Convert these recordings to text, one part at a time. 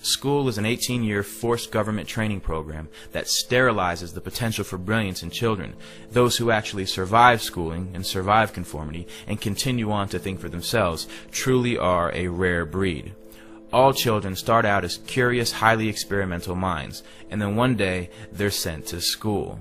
School is an 18-year forced government training program that sterilizes the potential for brilliance in children. Those who actually survive schooling and survive conformity and continue on to think for themselves truly are a rare breed. All children start out as curious, highly experimental minds, and then one day they're sent to school.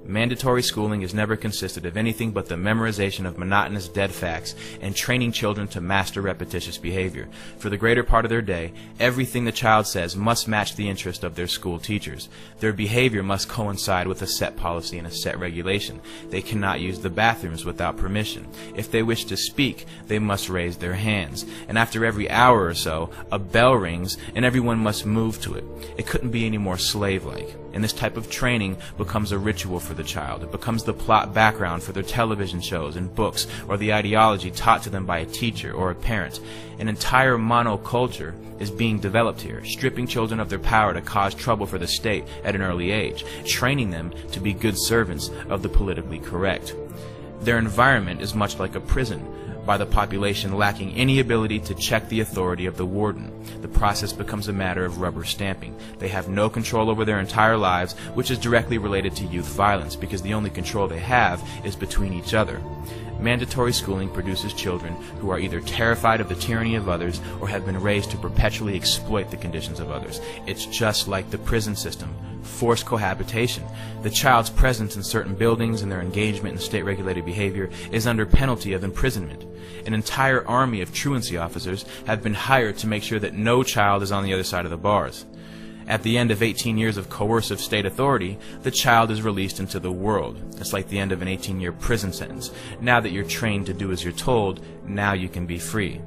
Mandatory schooling has never consisted of anything but the memorization of monotonous dead facts and training children to master repetitious behavior. For the greater part of their day, everything the child says must match the interest of their school teachers. Their behavior must coincide with a set policy and a set regulation. They cannot use the bathrooms without permission. If they wish to speak, they must raise their hands. And after every hour or so, a bell rings and everyone must move to it. It couldn't be any more slave-like. And this type of training becomes a ritual for the child. It becomes the plot background for their television shows and books, or the ideology taught to them by a teacher or a parent. An entire monoculture is being developed here, stripping children of their power to cause trouble for the state at an early age, training them to be good servants of the politically correct. Their environment is much like a prison, by the population lacking any ability to check the authority of the warden. The process becomes a matter of rubber stamping. They have no control over their entire lives, which is directly related to youth violence, because the only control they have is between each other. Mandatory schooling produces children who are either terrified of the tyranny of others or have been raised to perpetually exploit the conditions of others. It's just like the prison system. Forced cohabitation. The child's presence in certain buildings and their engagement in state-regulated behavior is under penalty of imprisonment. An entire army of truancy officers have been hired to make sure that no child is on the other side of the bars. At the end of 18 years of coercive state authority, the child is released into the world. It's like the end of an 18-year prison sentence. Now that you're trained to do as you're told, now you can be free.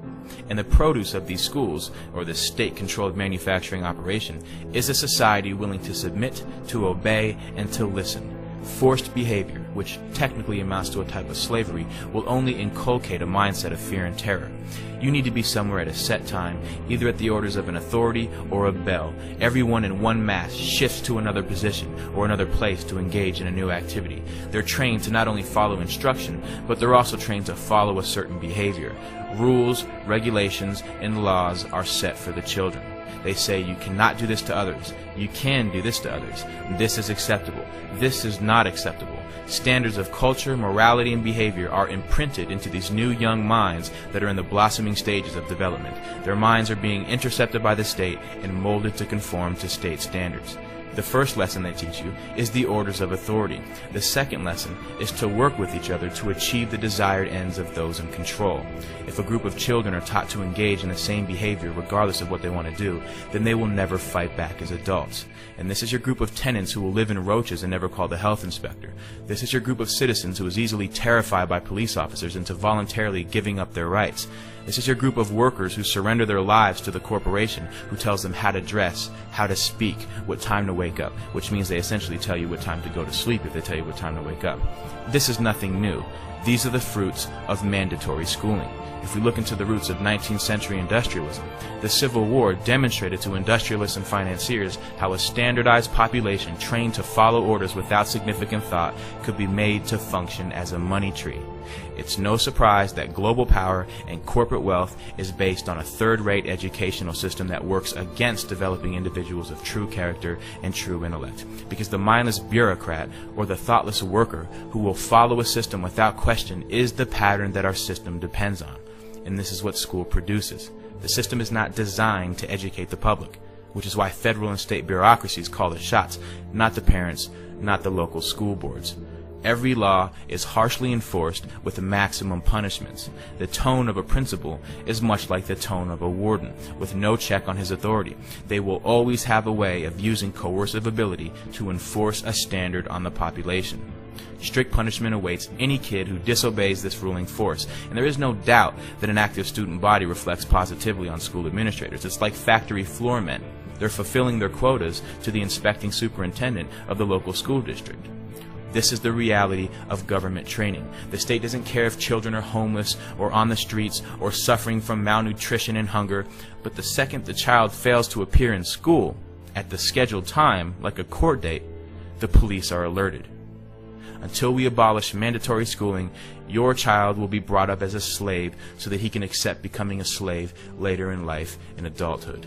And the produce of these schools, or the state-controlled manufacturing operation, is a society willing to submit, to obey, and to listen. Forced behavior, which technically amounts to a type of slavery, will only inculcate a mindset of fear and terror. You need to be somewhere at a set time, either at the orders of an authority or a bell. Everyone in one mass shifts to another position or another place to engage in a new activity. They're trained to not only follow instruction, but they're also trained to follow a certain behavior. Rules, regulations, and laws are set for the children. They say you cannot do this to others. You can do this to others. This is acceptable. This is not acceptable. Standards of culture, morality, and behavior are imprinted into these new young minds that are in the blossoming stages of development. Their minds are being intercepted by the state and molded to conform to state standards. The first lesson they teach you is the orders of authority. The second lesson is to work with each other to achieve the desired ends of those in control. If a group of children are taught to engage in the same behavior regardless of what they want to do, then they will never fight back as adults. And this is your group of tenants who will live in roaches and never call the health inspector. This is your group of citizens who is easily terrified by police officers into voluntarily giving up their rights. This is your group of workers who surrender their lives to the corporation who tells them how to dress, how to speak, what time to wake up, which means they essentially tell you what time to go to sleep if they tell you what time to wake up. This is nothing new. These are the fruits of mandatory schooling. If we look into the roots of 19th century industrialism, the Civil War demonstrated to industrialists and financiers how a standardized population trained to follow orders without significant thought could be made to function as a money tree. It's no surprise that global power and corporate wealth is based on a third-rate educational system that works against developing individuals of true character and true intellect. Because the mindless bureaucrat or the thoughtless worker who will follow a system without question is the pattern that our system depends on. And this is what school produces. The system is not designed to educate the public, which is why federal and state bureaucracies call the shots, not the parents, not the local school boards. Every law is harshly enforced with maximum punishments. The tone of a principal is much like the tone of a warden, with no check on his authority. They will always have a way of using coercive ability to enforce a standard on the population. Strict punishment awaits any kid who disobeys this ruling force, and there is no doubt that an active student body reflects positively on school administrators. It's like factory floor men. They're fulfilling their quotas to the inspecting superintendent of the local school district. This is the reality of government training. The state doesn't care if children are homeless or on the streets or suffering from malnutrition and hunger, but the second the child fails to appear in school at the scheduled time, like a court date, the police are alerted. Until we abolish mandatory schooling, your child will be brought up as a slave so that he can accept becoming a slave later in life in adulthood.